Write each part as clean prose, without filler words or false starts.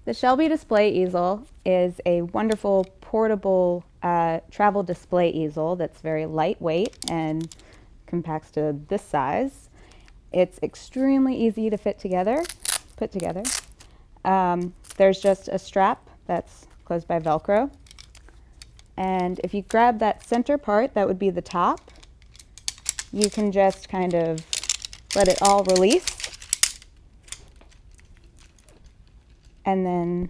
The Shelby display easel is a wonderful portable travel display easel that's very lightweight and compacts to this size. It's extremely easy to put together. There's just a strap that's closed by Velcro. And if you grab that center part, that would be the top, you can just kind of let it all release. And then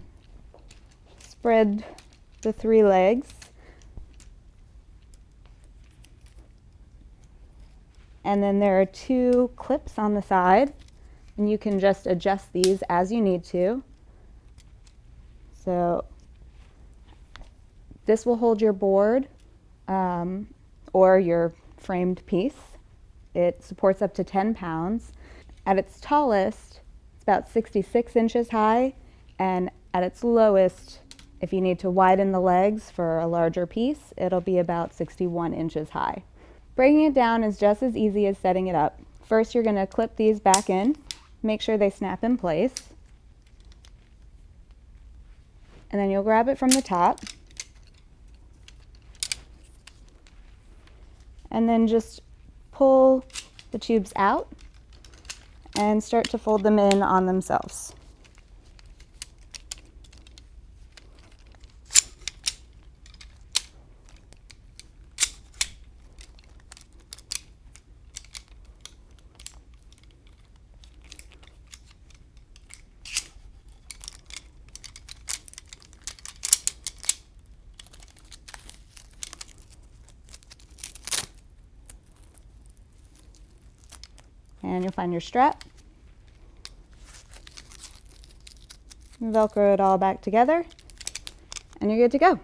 spread the 3 legs. And then there are 2 clips on the side, and you can just adjust these as you need to. So this will hold your board or your framed piece. It supports up to 10 pounds. At its tallest, it's about 66 inches high, and at its lowest, if you need to widen the legs for a larger piece, it'll be about 61 inches high. Breaking it down is just as easy as setting it up. First, you're going to clip these back in, make sure they snap in place, and then you'll grab it from the top, and then just pull the tubes out and start to fold them in on themselves. And you'll find your strap. Velcro it all back together, and you're good to go.